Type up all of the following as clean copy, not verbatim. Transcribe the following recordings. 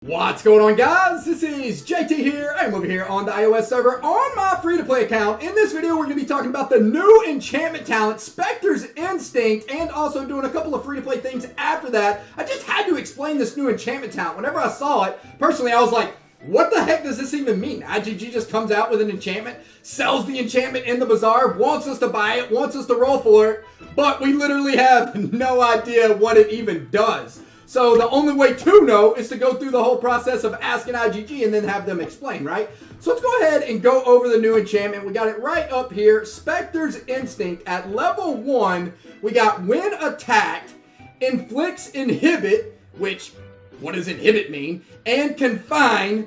What's going on, guys? This is JT here. I'm over here on the iOS server on my free-to-play account. In this video, we're going to be talking about the new enchantment talent, Specters Instinct, and also doing a couple of free-to-play things after that. I just had to explain this new enchantment talent. Whenever I saw it, personally, I was like, what the heck does this even mean? IGG just comes out with an enchantment, sells the enchantment in the bazaar, wants us to buy it, wants us to roll for it, but we literally have no idea what it even does. So the only way to know is to go through the whole process of asking IGG and then have them explain, right? So let's go ahead and go over the new enchantment. We got it right up here. Specters Instinct at level 1. We got when attacked, inflicts inhibit, which, what does inhibit mean? And confine.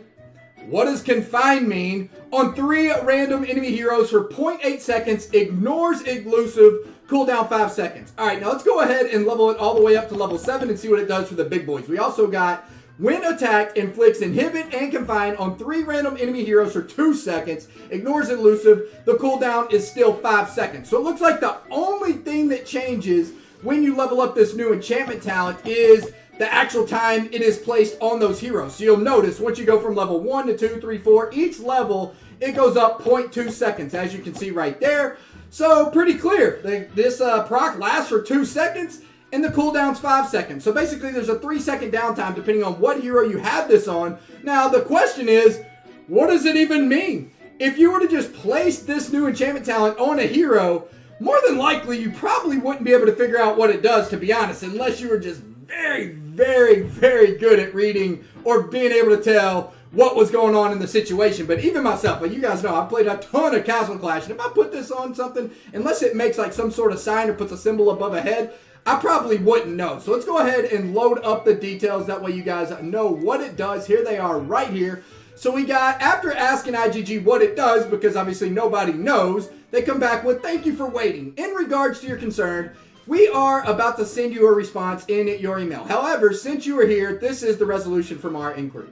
What does confine mean? On 3 random enemy heroes for 0.8 seconds, ignores elusive, cooldown 5 seconds. All right, now let's go ahead and level it all the way up to level 7 and see what it does for the big boys. We also got when attacked, inflicts inhibit and confine on 3 random enemy heroes for 2 seconds, ignores elusive. The cooldown is still 5 seconds. So it looks like the only thing that changes when you level up this new enchantment talent is the actual time it is placed on those heroes. So you'll notice once you go from level 1 to 2, 3, 4, each level, it goes up 0.2 seconds, as you can see right there. So pretty clear. This proc lasts for 2 seconds, and the cooldown's 5 seconds. So basically, there's a 3-second downtime depending on what hero you have this on. Now, the question is, what does it even mean? If you were to just place this new enchantment talent on a hero, more than likely, you probably wouldn't be able to figure out what it does, to be honest, unless you were just very, very good at reading or being able to tell what was going on in the situation. But even myself, like you guys know, I've played a ton of Castle Clash, and if I put this on something, unless it makes like some sort of sign or puts a symbol above a head, I probably wouldn't know. So let's go ahead and load up the details. That way you guys know what it does. Here they are right here. So we got, after asking IGG what it does, because obviously nobody knows, they come back with, thank you for waiting. In regards to your concern, we are about to send you a response in your email. However, since you are here, this is the resolution from our inquiry.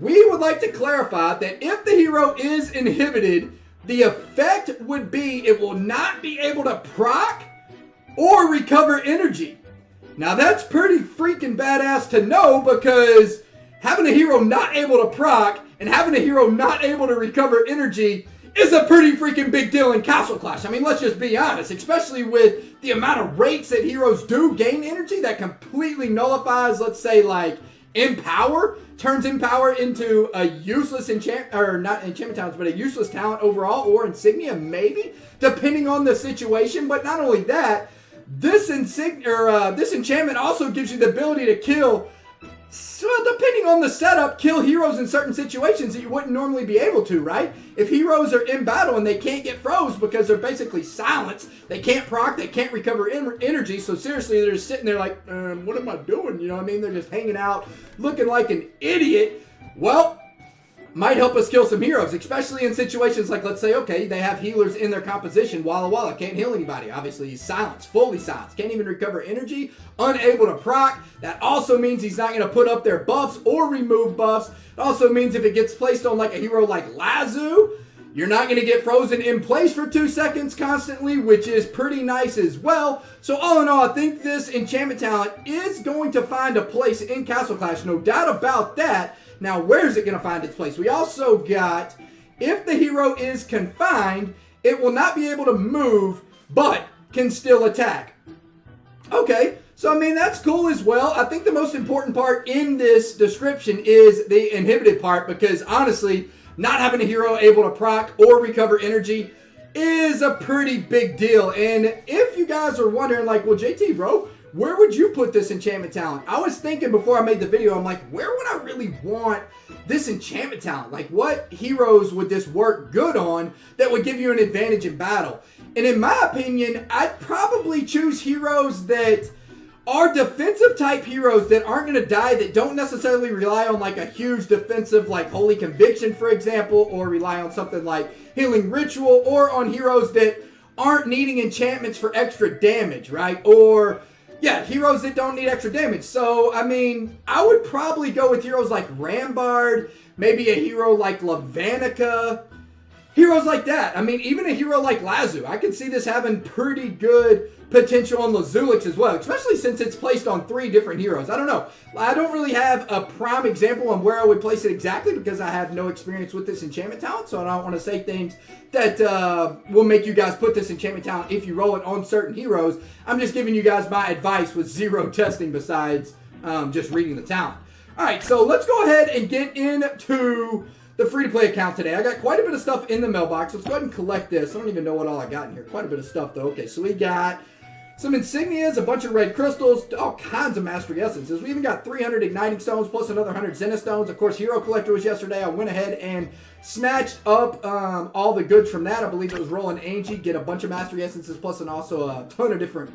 We would like to clarify that if the hero is inhibited, the effect would be it will not be able to proc or recover energy. Now that's pretty freaking badass to know, because having a hero not able to proc and having a hero not able to recover energy is a pretty freaking big deal in Castle Clash. I mean, let's just be honest, especially with the amount of rates that heroes do gain energy that completely nullifies, let's say, like, Empower, turns Empower into a useless enchantment, or not enchantment talent, but a useless talent overall, or insignia maybe, depending on the situation. But not only that, this enchantment also gives you the ability to kill, well, depending on the setup, kill heroes in certain situations that you wouldn't normally be able to, right? If heroes are in battle and they can't get froze because they're basically silenced, they can't proc, they can't recover energy, so seriously, they're just sitting there like, what am I doing? You know what I mean? They're just hanging out, looking like an idiot. Well, might help us kill some heroes, especially in situations like, let's say, okay, they have healers in their composition. Walla Walla can't heal anybody. Obviously, he's silenced, fully silenced. Can't even recover energy, unable to proc. That also means he's not going to put up their buffs or remove buffs. It also means if it gets placed on like a hero like Lazu, you're not going to get frozen in place for 2 seconds constantly, which is pretty nice as well. So all in all, I think this enchantment talent is going to find a place in Castle Clash. No doubt about that. Now, where is it going to find its place? We also got, if the hero is confined, it will not be able to move, but can still attack. Okay, so I mean, that's cool as well. I think the most important part in this description is the inhibited part, because honestly, not having a hero able to proc or recover energy is a pretty big deal. And if you guys are wondering, like, well, JT, bro, where would you put this enchantment talent? I was thinking before I made the video, I'm like, where would I really want this enchantment talent? Like, what heroes would this work good on that would give you an advantage in battle? And in my opinion, I'd probably choose heroes that are defensive type heroes that aren't going to die, that don't necessarily rely on like a huge defensive like Holy Conviction, for example, or rely on something like Healing Ritual, or on heroes that aren't needing enchantments for extra damage, right? Or yeah, heroes that don't need extra damage. So, I mean, I would probably go with heroes like Rambard, maybe a hero like Lavanica, heroes like that. I mean, even a hero like Lazu, I could see this having pretty good potential on Lazulix as well, especially since it's placed on 3 different heroes. I don't know. I don't really have a prime example on where I would place it exactly because I have no experience with this enchantment talent, so I don't want to say things that will make you guys put this enchantment talent if you roll it on certain heroes. I'm just giving you guys my advice with 0 testing besides just reading the talent. Alright, so let's go ahead and get into the free-to-play account today. I got quite a bit of stuff in the mailbox. Let's go ahead and collect this. I don't even know what all I got in here. Quite a bit of stuff, though. Okay, so we got some insignias, a bunch of red crystals, all kinds of mastery essences. We even got 300 igniting stones plus another 100 zenith stones. Of course, hero collector was yesterday. I went ahead and snatched up all the goods from that. I believe it was rolling Angie, get a bunch of mastery essences plus and also a ton of different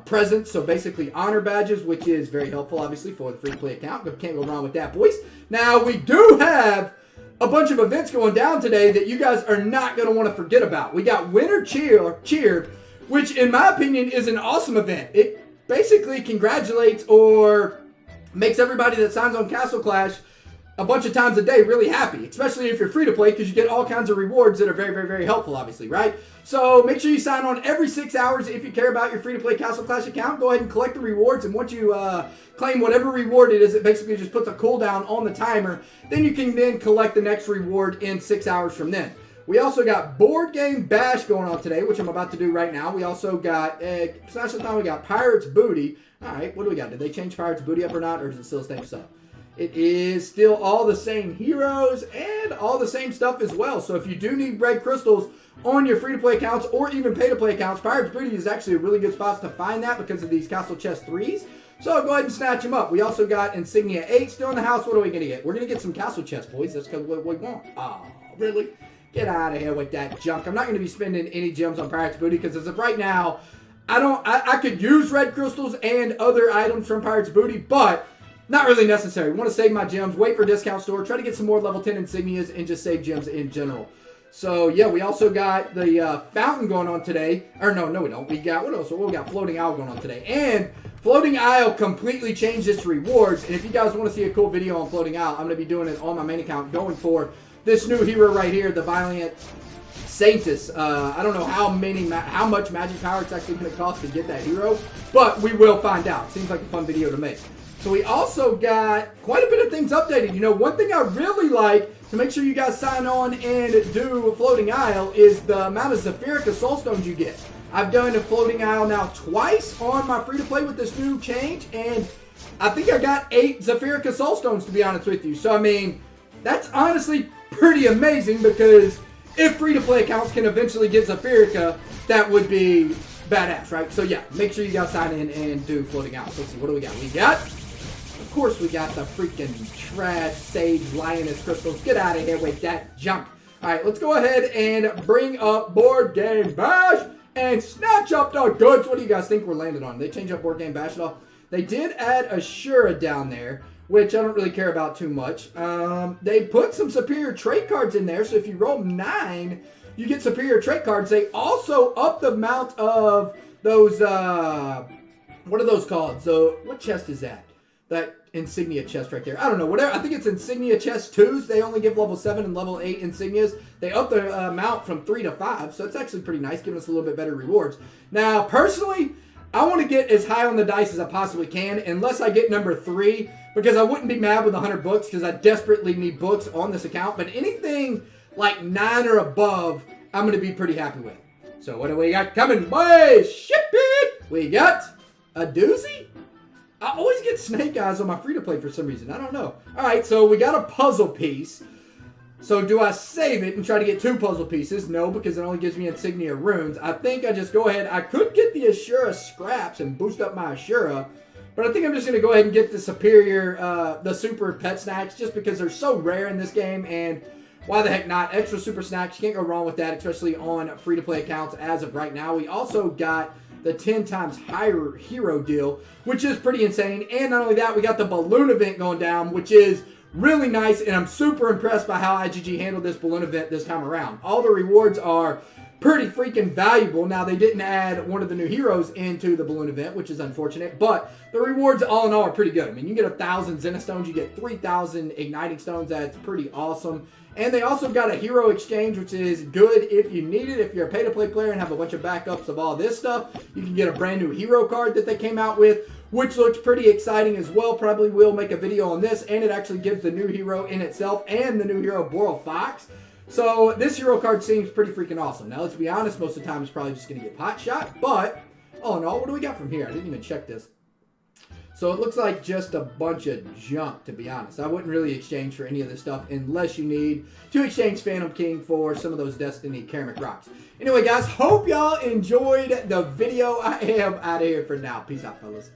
presents. So basically honor badges, which is very helpful, obviously, for the free-to-play account. Can't go wrong with that, boys. Now, we do have a bunch of events going down today that you guys are not going to want to forget about. We got Winter Cheer, which in my opinion is an awesome event. It basically congratulates or makes everybody that signs on Castle Clash a bunch of times a day really happy, especially if you're free to play because you get all kinds of rewards that are very, very, very helpful, obviously, right? So make sure you sign on every 6 hours if you care about your free to play Castle Clash account. Go ahead and collect the rewards, and once you claim whatever reward it is, it basically just puts a cooldown on the timer. Then you can then collect the next reward in 6 hours from then. We also got Board Game Bash going on today, which I'm about to do right now. We also got, we got Pirates Booty. All right, what do we got? Did they change Pirates Booty up or not, or is it still the same stuff? It is still all the same heroes and all the same stuff as well. So if you do need red crystals on your free-to-play accounts or even pay-to-play accounts, Pirates Booty is actually a really good spot to find that because of these Castle Chest 3s. So go ahead and snatch them up. We also got Insignia 8 still in the house. What are we going to get? We're going to get some Castle Chest, boys. That's what we want. Oh, really? Get out of here with that junk. I'm not going to be spending any gems on Pirates Booty because as of right now, I could use red crystals and other items from Pirates Booty, but not really necessary. I want to save my gems, wait for discount store, try to get some more level 10 insignias, and just save gems in general. So, yeah, we also got the fountain going on today. Or, no, we don't. We got, what else? We got Floating Isle going on today. And Floating Isle completely changed its rewards. And if you guys want to see a cool video on Floating Isle, I'm going to be doing it on my main account, going for this new hero right here, the Valiant Sanctus. I don't know how much magic power it's actually going to cost to get that hero, but we will find out. Seems like a fun video to make. So we also got quite a bit of things updated. You know, one thing I really like to make sure you guys sign on and do Floating Isle is the amount of Zephyrica Soulstones you get. I've done a Floating Isle now twice on my free-to-play with this new change, and I think I got 8 Zephyrica Soulstones, to be honest with you. So, I mean, that's honestly pretty amazing because if free-to-play accounts can eventually get Zephyrica, that would be badass, right? So, yeah, make sure you guys sign in and do Floating Isle. So, let's see, what do we got? We got, of course, we got the freaking trash Sage Lioness Crystals. Get out of here with that junk. All right, let's go ahead and bring up Board Game Bash and snatch up the goods. What do you guys think we're landed on? They change up Board Game Bash at all? They did add Ashura down there, which I don't really care about too much. They put some superior trait cards in there, so if you roll 9, you get superior trait cards. They also up the amount of those, what are those called? So, what chest is that? That insignia chest right there. I don't know, whatever. I think it's insignia chest 2s. They only give level 7 and level 8 insignias. They up the amount from 3 to 5, so it's actually pretty nice, giving us a little bit better rewards. Now, personally, I want to get as high on the dice as I possibly can, unless I get number 3, because I wouldn't be mad with 100 books, because I desperately need books on this account, but anything like 9 or above, I'm going to be pretty happy with. So what do we got coming, boys? Ship it! We got a doozy? I always get snake eyes on my free-to-play for some reason. I don't know. All right, so we got a puzzle piece. So do I save it and try to get 2 puzzle pieces? No, because it only gives me insignia runes. I think I just go ahead. I could get the Ashura scraps and boost up my Ashura, but I think I'm just going to go ahead and get the superior, the super pet snacks, just because they're so rare in this game, and why the heck not? Extra super snacks, you can't go wrong with that, especially on free-to-play accounts as of right now. We also got the 10 times higher hero deal, which is pretty insane. And not only that, we got the balloon event going down, which is really nice, and I'm super impressed by how IGG handled this balloon event this time around. All the rewards are pretty freaking valuable. Now, they didn't add one of the new heroes into the balloon event, which is unfortunate, but the rewards all in all are pretty good. I mean, you get 1,000 Zenith stones, you get 3,000 igniting stones. That's pretty awesome. And they also got a hero exchange, which is good if you need it. If you're a pay-to-play player and have a bunch of backups of all this stuff, you can get a brand new hero card that they came out with, which looks pretty exciting as well. Probably will make a video on this, and it actually gives the new hero in itself and the new hero Boral Fox. So this hero card seems pretty freaking awesome. Now, let's be honest, most of the time it's probably just going to get pot shot, but all in all, what do we got from here? I didn't even check this. So it looks like just a bunch of junk, to be honest. I wouldn't really exchange for any of this stuff unless you need to exchange Phantom King for some of those Destiny Ceramic Rocks. Anyway, guys, hope y'all enjoyed the video. I am out of here for now. Peace out, fellas.